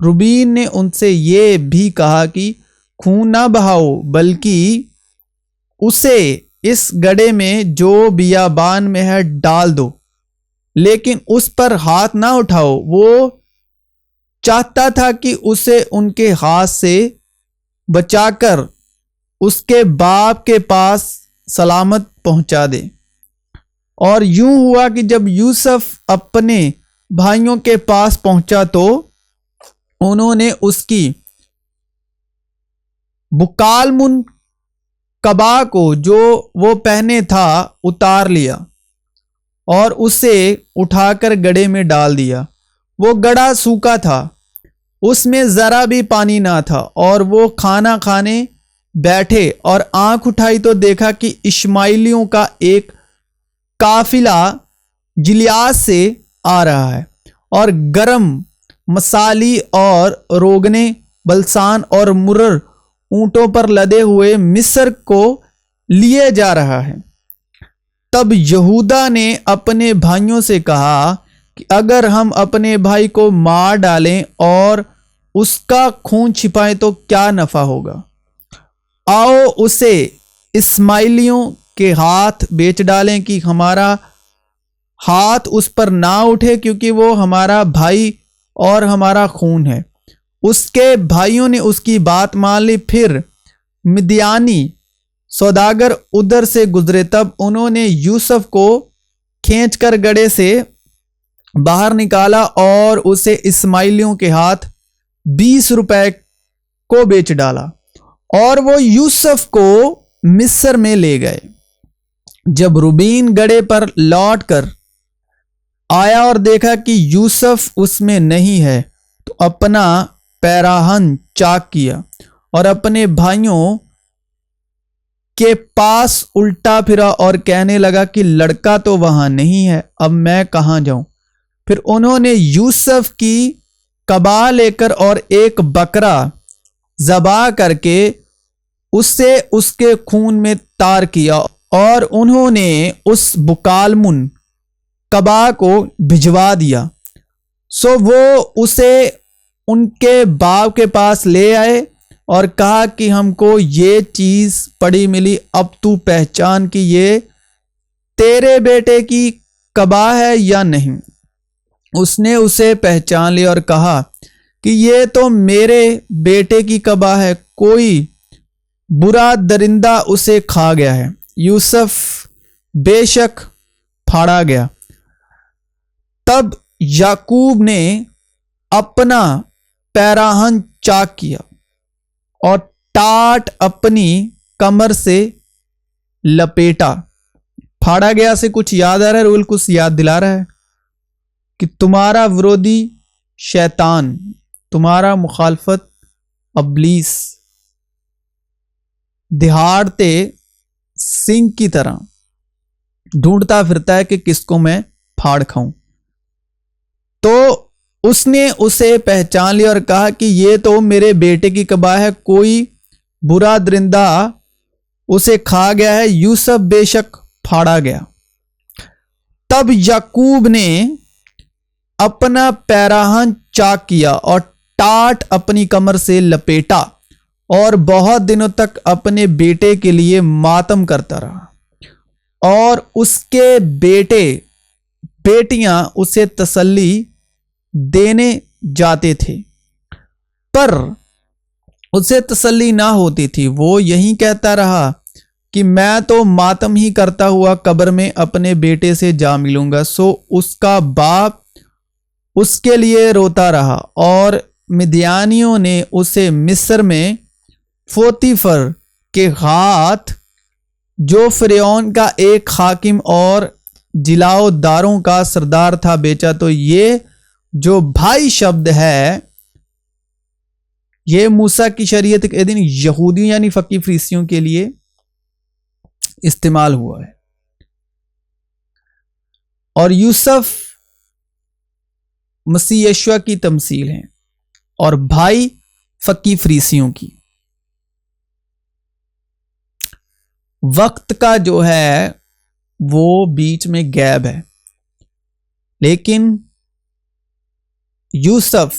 Robin نے ان سے یہ بھی کہا کہ خون نہ بہاؤ بلکہ اسے اس گڑھے میں جو بیابان میں ہے ڈال دو، لیکن اس پر ہاتھ نہ اٹھاؤ۔ وہ چاہتا تھا کہ اسے ان کے ہاتھ سے بچا کر اس کے باپ کے پاس سلامت پہنچا دے۔ اور یوں ہوا کہ جب یوسف اپنے بھائیوں کے پاس پہنچا تو انہوں نے اس کی بکالمن قبا کو جو وہ پہنے تھا اتار لیا اور اسے اٹھا کر گڑھے میں ڈال دیا۔ وہ گڑھا سوکھا تھا، اس میں ذرا بھی پانی نہ تھا، اور وہ کھانا کھانے بیٹھے اور آنکھ اٹھائی تو دیکھا کہ اشماعیلیوں کا ایک قافلہ گلیاد سے آ رہا ہے، اور گرم مسالی اور روگنے بلسان اور مرر اونٹوں پر لدے ہوئے مصر کو لیے جا رہا ہے۔ تب یہودا نے اپنے بھائیوں سے کہا کہ اگر ہم اپنے بھائی کو مار ڈالیں اور اس کا خون چھپائیں تو کیا نفع ہوگا؟ آؤ اسے اسماعیلیوں کے ہاتھ بیچ ڈالیں کہ ہمارا ہاتھ اس پر نہ اٹھے، کیونکہ وہ ہمارا بھائی اور ہمارا خون ہے۔ اس کے بھائیوں نے اس کی بات مان لی۔ پھر مدیانی سوداگر ادھر سے گزرے، تب انہوں نے یوسف کو کھینچ کر گڑھے سے باہر نکالا اور اسے اسماعیلیوں کے ہاتھ 20 روپے کو بیچ ڈالا، اور وہ یوسف کو مصر میں لے گئے۔ جب روبین گڑھے پر لوٹ کر آیا اور دیکھا کہ یوسف اس میں نہیں ہے تو اپنا پیراہن چاک کیا اور اپنے بھائیوں کے پاس الٹا پھرا اور کہنے لگا کہ لڑکا تو وہاں نہیں ہے، اب میں کہاں جاؤں؟ پھر انہوں نے یوسف کی قبا لے کر اور ایک بکرا ذبح کر کے اسے اس کے خون میں تار کیا، اور انہوں نے اس بکالمن قبا کو بھجوا دیا۔ سو وہ اسے ان کے باپ کے پاس لے آئے اور کہا کہ ہم کو یہ چیز پڑی ملی، اب تو پہچان کہ یہ تیرے بیٹے کی قبا ہے یا نہیں۔ اس نے اسے پہچان لیا اور کہا کہ یہ تو میرے بیٹے کی قبا ہے، کوئی برا درندہ اسے کھا گیا ہے۔ یوسف بے شک پھاڑا گیا۔ تب یعقوب نے اپنا پیراہن چاک کیا اور ٹاٹ اپنی کمر سے لپیٹا۔ پھاڑا گیا سے کچھ یاد آ رہا ہے؟ رول کچھ یاد دلا رہا ہے کہ تمہارا ورودی شیطان، تمہارا مخالفت ابلیس دہاڑتے سنگ کی طرح ڈھونڈتا پھرتا ہے کہ کس کو میں پھاڑ کھاؤں۔ تو اس نے اسے پہچان لیا اور کہا کہ یہ تو میرے بیٹے کی قبا ہے، کوئی برا درندہ اسے کھا گیا ہے۔ یوسف بے شک پھاڑا گیا۔ تب یعقوب نے اپنا پیراہن چاک کیا اور ٹاٹ اپنی کمر سے لپیٹا اور بہت دنوں تک اپنے بیٹے کے لیے ماتم کرتا رہا، اور اس کے بیٹے بیٹیاں اسے تسلی دینے جاتے تھے، پر اسے تسلی نہ ہوتی تھی۔ وہ یہی کہتا رہا کہ میں تو ماتم ہی کرتا ہوا قبر میں اپنے بیٹے سے جا ملوں گا۔ سو اس کا باپ اس کے لیے روتا رہا، اور مدیانیوں نے اسے مصر میں پوتیفر کے ہاتھ، جو فرعون کا ایک حاکم اور جلاؤ داروں کا سردار تھا، بیچا۔ تو یہ جو بھائی شبد ہے یہ موسیٰ کی شریعت کے دن یہودیوں یعنی فقی فریسیوں کے لیے استعمال ہوا ہے، اور یوسف مسیح یشوع کی تمثیل ہے اور بھائی فقی فریسیوں کی۔ وقت کا جو ہے وہ بیچ میں گیپ ہے، لیکن یوسف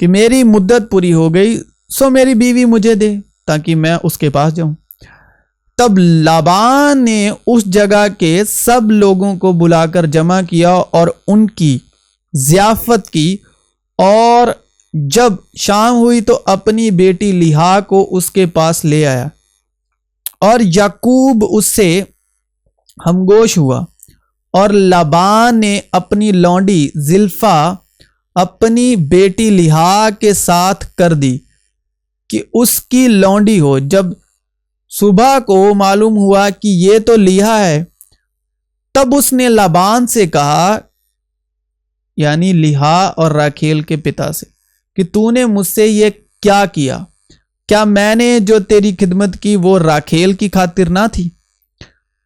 کہ میری مدت پوری ہو گئی، سو میری بیوی مجھے دے تاکہ میں اس کے پاس جاؤں۔ تب لابان نے اس جگہ کے سب لوگوں کو بلا کر جمع کیا اور ان کی ضیافت کی، اور جب شام ہوئی تو اپنی بیٹی لیہا کو اس کے پاس لے آیا، اور یعقوب اس سے ہمگوش ہوا، اور لابان نے اپنی لونڈی زلفا اپنی بیٹی لیہا کے ساتھ کر دی کہ اس کی لونڈی ہو۔ جب صبح کو معلوم ہوا کہ یہ تو لیہا ہے، تب اس نے لابان سے کہا، یعنی لیہا اور راکھیل کے پتا سے، کہ تو نے مجھ سے یہ کیا کیا؟ کیا میں نے جو تیری خدمت کی وہ راکھیل کی خاطر نہ تھی؟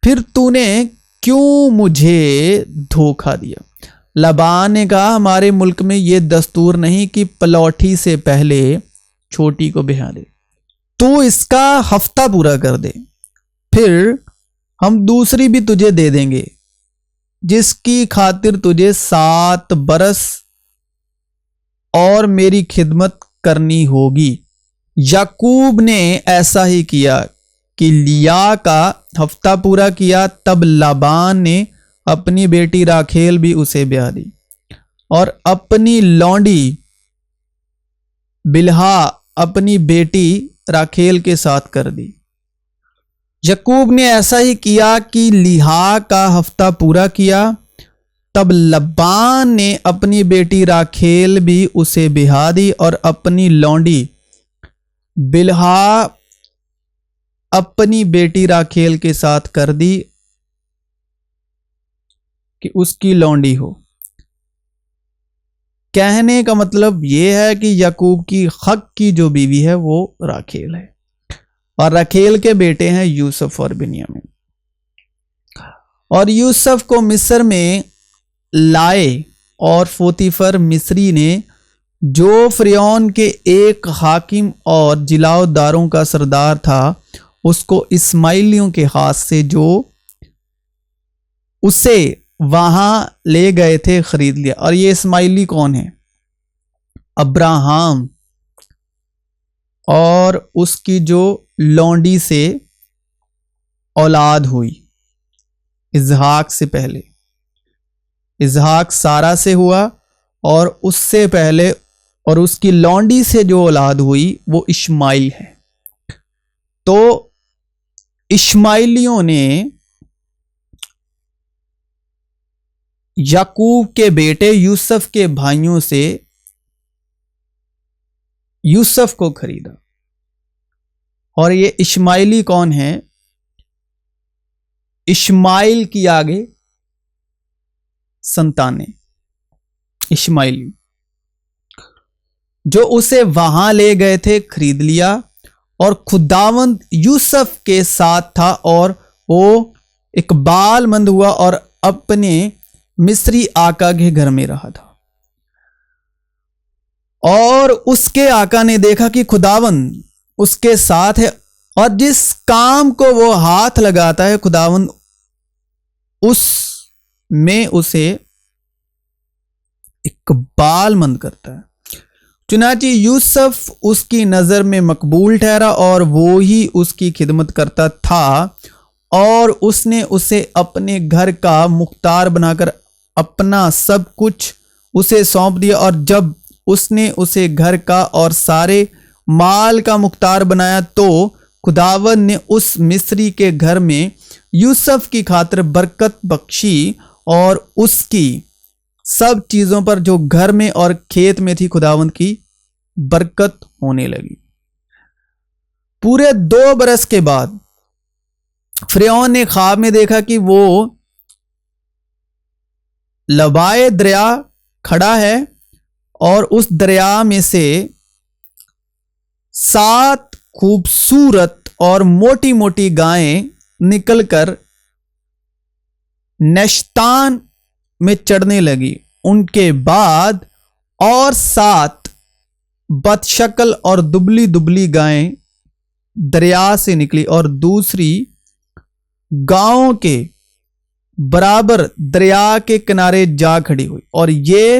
پھر تو نے کیوں مجھے دھوکہ دیا؟ لابان نے کہا، ہمارے ملک میں یہ دستور نہیں کہ پلوٹھی سے پہلے چھوٹی کو بیاہ دے، تو اس کا ہفتہ پورا کر دے، پھر ہم دوسری بھی تجھے دے دیں گے جس کی خاطر تجھے 7 برس اور میری خدمت کرنی ہوگی۔ یعقوب نے ایسا ہی کیا کہ لیا کا ہفتہ پورا کیا۔ تب لابان نے اپنی بیٹی راکھیل بھی اسے بیاہ دی اور اپنی لونڈی بلہا اپنی بیٹی راکھیل کے ساتھ کر دی۔ یعقوب نے ایسا ہی کیا کہ لیہا کا ہفتہ پورا کیا۔ تب لبان نے اپنی بیٹی راکھیل بھی اسے بیاہ دی اور اپنی لونڈی بلہا اپنی بیٹی راکھیل کے ساتھ کر دی کہ اس کی لونڈی ہو۔ کہنے کا مطلب یہ ہے کہ یعقوب کی حق کی جو بیوی ہے وہ راکھیل ہے، اور راکھیل کے بیٹے ہیں یوسف اور بنیامین۔ اور یوسف کو مصر میں لائے، اور پوتیفر مصری نے جو فرعون کے ایک حاکم اور جلاؤ داروں کا سردار تھا، اس کو اسماعیلیوں کے ہاتھ سے جو اسے وہاں لے گئے تھے خرید لیا۔ اور یہ اسماعیلی کون ہے؟ ابراہم اور اس کی جو لونڈی سے اولاد ہوئی اسحاق سے پہلے، اسحاق سارا سے ہوا، اور اس سے پہلے اور اس کی لونڈی سے جو اولاد ہوئی وہ اشماعیل ہے۔ تو اشماعیلیوں نے یعقوب کے بیٹے یوسف کے بھائیوں سے یوسف کو خریدا۔ اور یہ اشماعیلی کون ہے؟ اشماعیل کی آگے سنتانیں اشماعیلی جو اسے وہاں لے گئے تھے خرید لیا، اور خداوند یوسف کے ساتھ تھا، اور وہ اقبال مند ہوا اور اپنے مصری آقا کے گھر میں رہا تھا۔ اور اس کے آقا نے دیکھا کہ خداوند اس کے ساتھ ہے، اور جس کام کو وہ ہاتھ لگاتا ہے خداوند اس میں اسے اقبال مند کرتا ہے۔ چنانچہ یوسف اس کی نظر میں مقبول ٹھہرا، اور وہی اس کی خدمت کرتا تھا، اور اس نے اسے اپنے گھر کا مختار بنا کر اپنا سب کچھ اسے سونپ دیا۔ اور جب اس نے اسے گھر کا اور سارے مال کا مختار بنایا، تو خداوند نے اس مصری کے گھر میں یوسف کی خاطر برکت بخشی، اور اس کی سب چیزوں پر جو گھر میں اور کھیت میں تھی خداوند کی برکت ہونے لگی۔ پورے 2 برس کے بعد فرعون نے خواب میں دیکھا کہ وہ لبائے دریا کھڑا ہے، اور اس دریا میں سے 7 خوبصورت اور موٹی موٹی گائیں نکل کر نشتان میں چڑھنے لگی۔ ان کے بعد اور 7 بد شکل اور دبلی دبلی گائیں دریا سے نکلی، اور دوسری گاؤں کے برابر دریا کے کنارے جا کھڑی ہوئی، اور یہ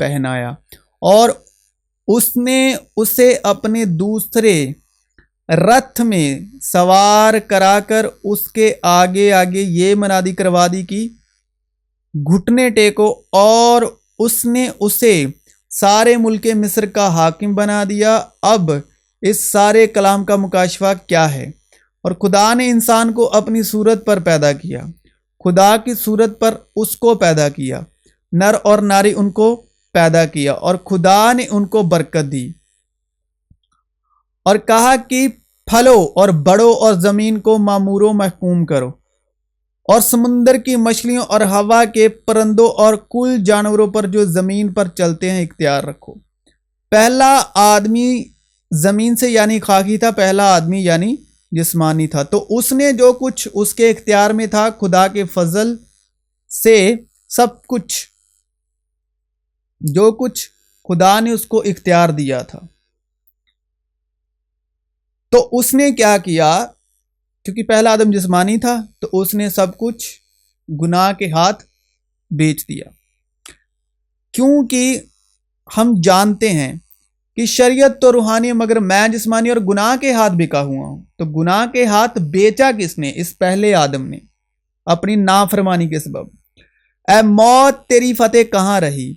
پہنایا اور اس نے اسے اپنے دوسرے رتھ میں سوار کرا کر اس کے آگے آگے یہ منادی کروا دی کہ گھٹنے ٹیکو، اور اس نے اسے سارے ملک مصر کا حاکم بنا دیا۔ اب اس سارے کلام کا مکاشفہ کیا ہے؟ اور خدا نے انسان کو اپنی صورت پر پیدا کیا، خدا کی صورت پر اس کو پیدا کیا، نر اور ناری ان کو پیدا کیا، اور خدا نے ان کو برکت دی اور کہا کہ پھلو اور بڑھو اور زمین کو معمور و محکوم کرو، اور سمندر کی مچھلیوں اور ہوا کے پرندوں اور کل جانوروں پر جو زمین پر چلتے ہیں اختیار رکھو۔ پہلا آدمی زمین سے یعنی خاکی تھا، پہلا آدمی یعنی جسمانی تھا، تو اس نے جو کچھ اس کے اختیار میں تھا خدا کے فضل سے، سب کچھ جو کچھ خدا نے اس کو اختیار دیا تھا، تو اس نے کیا کیا؟ کیونکہ پہلا آدم جسمانی تھا تو اس نے سب کچھ گناہ کے ہاتھ بیچ دیا، کیونکہ ہم جانتے ہیں کہ شریعت تو روحانی ہے مگر میں جسمانی اور گناہ کے ہاتھ بکا ہوا ہوں۔ تو گناہ کے ہاتھ بیچا کس نے؟ اس پہلے آدم نے، اپنی نافرمانی کے سبب۔ اے موت تیری فتح کہاں رہی؟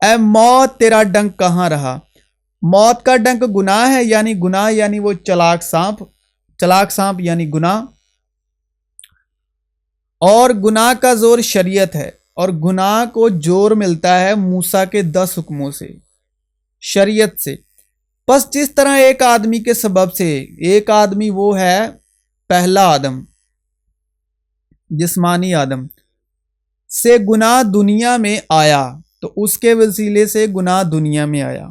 اے موت تیرا ڈنک کہاں رہا؟ موت کا ڈنک گناہ ہے، یعنی وہ چلاک سانپ یعنی گناہ، اور گناہ کا زور شریعت ہے، اور گناہ کو زور ملتا ہے موسیٰ کے 10 حکموں سے، شریعت سے۔ پس جس طرح ایک آدمی کے سبب سے، ایک آدمی وہ ہے پہلا آدم جسمانی آدم سے گناہ دنیا میں آیا، تو اس کے وسیلے سے گناہ دنیا میں آیا،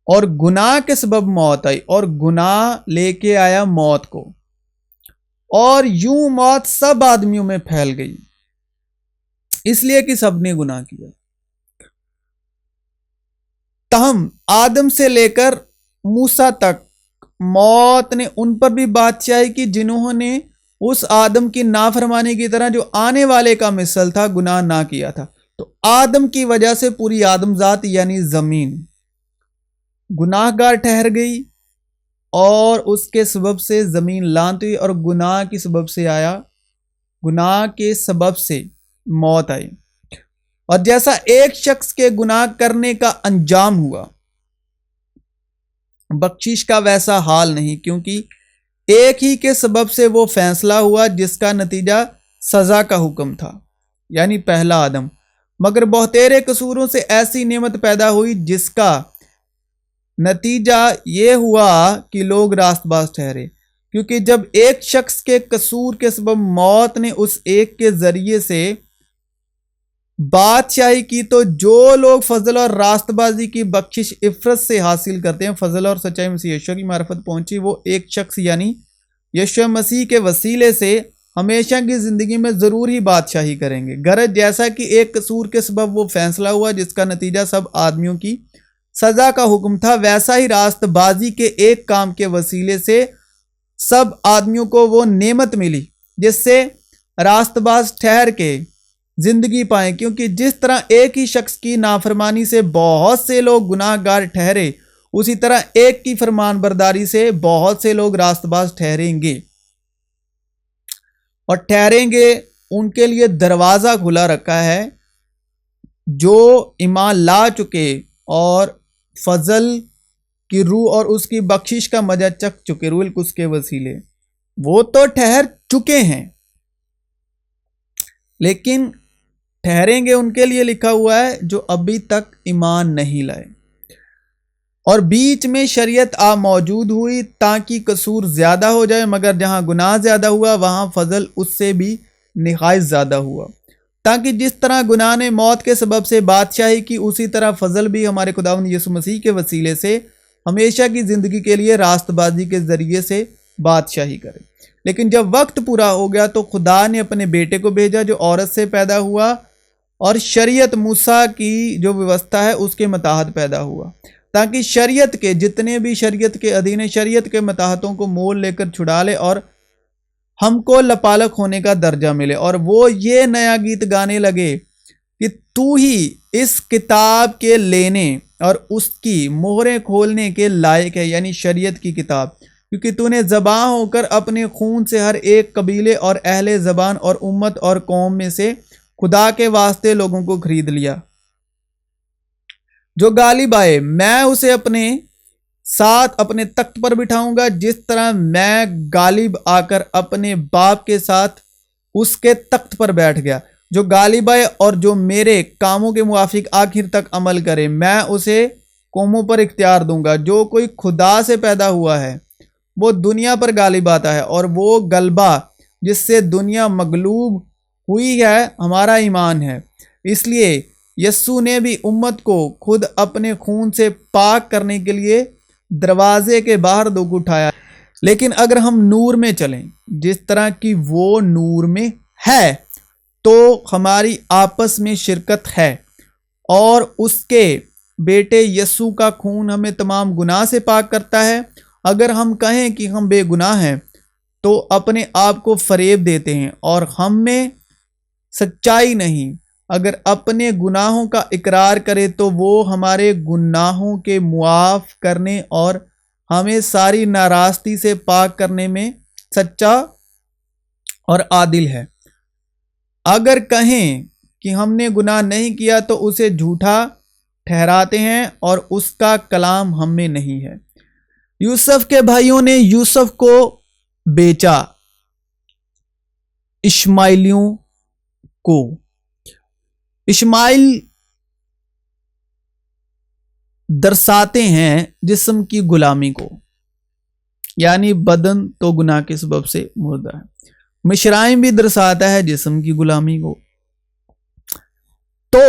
اور گناہ کے سبب موت آئی، اور گناہ لے کے آیا موت کو، اور یوں موت سب آدمیوں میں پھیل گئی، اس لیے کہ سب نے گناہ کیا۔ تاہم آدم سے لے کر موسیٰ تک موت نے ان پر بھی بادشاہی کی جنہوں نے اس آدم کی نافرمانی کی طرح جو آنے والے کا مثل تھا گناہ نہ کیا تھا۔ تو آدم کی وجہ سے پوری آدم ذات یعنی زمین گناہ گار ٹھہر گئی، اور اس کے سبب سے زمین لعنت ہوئی، اور گناہ کے سبب سے موت آئی۔ اور جیسا ایک شخص کے گناہ کرنے کا انجام ہوا، بخشش کا ویسا حال نہیں، کیونکہ ایک ہی کے سبب سے وہ فیصلہ ہوا جس کا نتیجہ سزا کا حکم تھا، یعنی پہلا آدم، مگر بہتیرے قصوروں سے ایسی نعمت پیدا ہوئی جس کا نتیجہ یہ ہوا کہ لوگ راست باز ٹھہرے۔ کیونکہ جب ایک شخص کے قصور کے سبب موت نے اس ایک کے ذریعے سے بادشاہی کی، تو جو لوگ فضل اور راست بازی کی بخشش عفرت سے حاصل کرتے ہیں، فضل اور سچائی مسیح یشوع کی معرفت پہنچی، وہ ایک شخص یعنی یشوع مسیح کے وسیلے سے ہمیشہ کی زندگی میں ضرور ہی بادشاہی کریں گے۔ غرض جیسا کہ ایک قصور کے سبب وہ فیصلہ ہوا جس کا نتیجہ سب آدمیوں کی سزا کا حکم تھا، ویسا ہی راست بازی کے ایک کام کے وسیلے سے سب آدمیوں کو وہ نعمت ملی جس سے راست باز ٹھہر کے زندگی پائیں۔ کیونکہ جس طرح ایک ہی شخص کی نافرمانی سے بہت سے لوگ گناہ گار ٹھہرے، اسی طرح ایک کی فرمان برداری سے بہت سے لوگ راست باز ٹھہریں گے، اور ٹھہریں گے ان کے لیے دروازہ کھلا رکھا ہے جو ایمان لا چکے اور فضل کی روح اور اس کی بخشش کا مزہ چکھ چکے، روح القدس کے وسیلے وہ تو ٹھہر چکے ہیں، لیکن ٹھہریں گے ان کے لیے لکھا ہوا ہے جو ابھی تک ایمان نہیں لائے۔ اور بیچ میں شریعت موجود ہوئی تاکہ قصور زیادہ ہو جائے، مگر جہاں گناہ زیادہ ہوا وہاں فضل اس سے بھی نہایت زیادہ ہوا، تاکہ جس طرح گناہ نے موت کے سبب سے بادشاہی کی، اسی طرح فضل بھی ہمارے خداوند یسوع مسیح کے وسیلے سے ہمیشہ کی زندگی کے لیے راست بازی کے ذریعے سے بادشاہی کرے۔ لیکن جب وقت پورا ہو گیا تو خدا نے اپنے بیٹے کو بھیجا جو عورت سے پیدا ہوا، اور شریعت موسیٰ کی جو ویوستھا ہے اس کے متحد پیدا ہوا، تاکہ شریعت کے جتنے بھی شریعت کے ادھین شریعت کے متحدوں کو مول لے کر چھڑا لے، اور ہم کو لپالک ہونے کا درجہ ملے، اور وہ یہ نیا گیت گانے لگے کہ تو ہی اس کتاب کے لینے اور اس کی مہریں کھولنے کے لائق ہے، یعنی شریعت کی کتاب، کیونکہ تو نے ذبح ہو کر اپنے خون سے ہر ایک قبیلے اور اہل زبان اور امت اور قوم میں سے خدا کے واسطے لوگوں کو خرید لیا۔ جو غالب آئے میں اسے اپنے ساتھ اپنے تخت پر بٹھاؤں گا، جس طرح میں غالب آ کر اپنے باپ کے ساتھ اس کے تخت پر بیٹھ گیا۔ جو غالب آئے اور جو میرے کاموں کے موافق آخر تک عمل کرے، میں اسے قوموں پر اختیار دوں گا۔ جو کوئی خدا سے پیدا ہوا ہے وہ دنیا پر غالب آتا ہے، اور وہ غلبہ جس سے دنیا مغلوب ہوئی ہے ہمارا ایمان ہے۔ اس لیے یسوع نے بھی امت کو خود اپنے خون سے پاک کرنے کے لیے دروازے کے باہر دکھ اٹھایا۔ لیکن اگر ہم نور میں چلیں جس طرح کی وہ نور میں ہے، تو ہماری آپس میں شرکت ہے، اور اس کے بیٹے یسوع کا خون ہمیں تمام گناہ سے پاک کرتا ہے۔ اگر ہم کہیں کہ ہم بے گناہ ہیں تو اپنے آپ کو فریب دیتے ہیں اور ہم میں سچائی نہیں۔ اگر اپنے گناہوں کا اقرار کرے تو وہ ہمارے گناہوں کے معاف کرنے اور ہمیں ساری ناراستی سے پاک کرنے میں سچا اور عادل ہے۔ اگر کہیں کہ ہم نے گناہ نہیں کیا تو اسے جھوٹا ٹھہراتے ہیں اور اس کا کلام ہم میں نہیں ہے۔ یوسف کے بھائیوں نے یوسف کو بیچا اشماعیلیوں کو۔ اشماعیل درساتے ہیں جسم کی غلامی کو، یعنی بدن تو گناہ کے سبب سے مردہ ہے۔ مصرائیم بھی درساتا ہے جسم کی غلامی کو، تو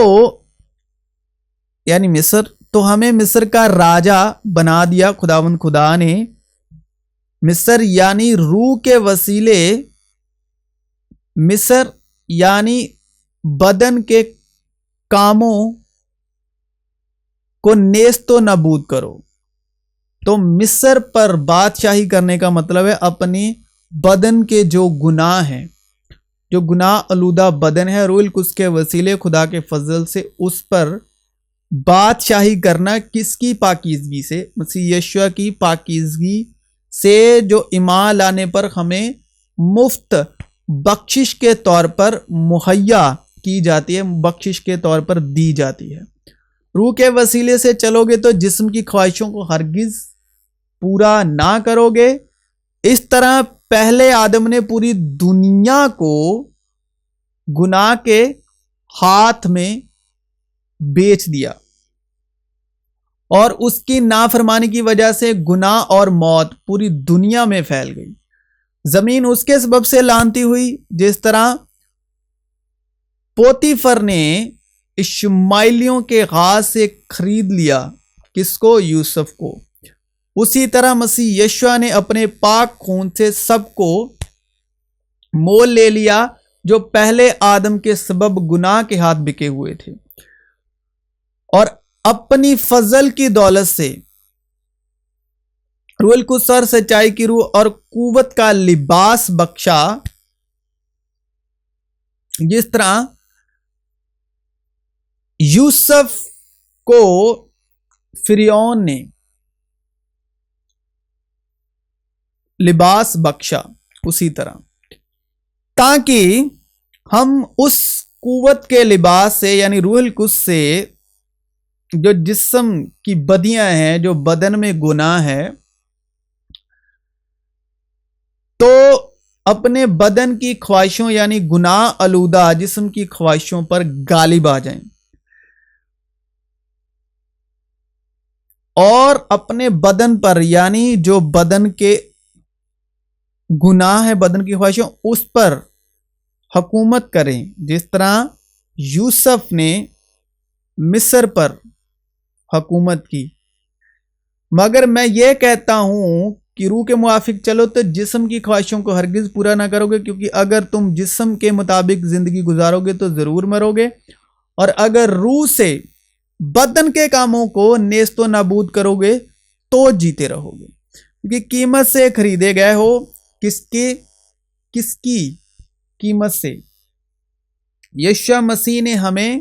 یعنی مصر، تو ہمیں مصر کا راجہ بنا دیا خداوند خدا نے۔ مصر یعنی روح کے وسیلے، مصر یعنی بدن کے کاموں کو نیست و نابود کرو۔ تو مصر پر بادشاہی کرنے کا مطلب ہے اپنے بدن کے جو گناہ ہیں، جو گناہ آلودہ بدن ہے، روح القدس کے وسیلے خدا کے فضل سے اس پر بادشاہی کرنا۔ کس کی پاکیزگی سے؟ مسیح یشوع کی پاکیزگی سے، جو ایمان لانے پر ہمیں مفت بخشش کے طور پر مہیا کی جاتی ہے، بخشش کے طور پر دی جاتی ہے۔ روح کے وسیلے سے چلو گے تو جسم کی خواہشوں کو ہرگز پورا نہ کرو گے۔ اس طرح پہلے آدم نے پوری دنیا کو گناہ کے ہاتھ میں بیچ دیا، اور اس کی نافرمانی کی وجہ سے گناہ اور موت پوری دنیا میں پھیل گئی۔ زمین اس کے سبب سے لعنتی ہوئی، جس طرح پوتیفر نے اشماعیلیوں کے ہاتھ سے خرید لیا، کس کو؟ یوسف کو۔ اسی طرح مسیح یشوع نے اپنے پاک خون سے سب کو مول لے لیا جو پہلے آدم کے سبب گناہ کے ہاتھ بکے ہوئے تھے، اور اپنی فضل کی دولت سے روح القدس اور سچائی کی روح اور قوت کا لباس بخشا، جس طرح یوسف کو فرعون نے لباس بخشا، اسی طرح تاکہ ہم اس قوت کے لباس سے، یعنی روح القدس سے، جو جسم کی بدیاں ہیں، جو بدن میں گناہ ہے، تو اپنے بدن کی خواہشوں یعنی گناہ آلودہ جسم کی خواہشوں پر غالب آ جائیں، اور اپنے بدن پر، یعنی جو بدن کے گناہ ہے، بدن کی خواہشوں، اس پر حکومت کریں، جس طرح یوسف نے مصر پر حکومت کی۔ مگر میں یہ کہتا ہوں کہ روح کے موافق چلو تو جسم کی خواہشوں کو ہرگز پورا نہ کرو گے، کیونکہ اگر تم جسم کے مطابق زندگی گزارو گے تو ضرور مرو گے، اور اگر روح سے بدن کے کاموں کو نیست و نابود کرو گے تو جیتے رہو گے، کیونکہ قیمت سے خریدے گئے ہو۔ کس کی قیمت سے؟ یشوع مسیح نے ہمیں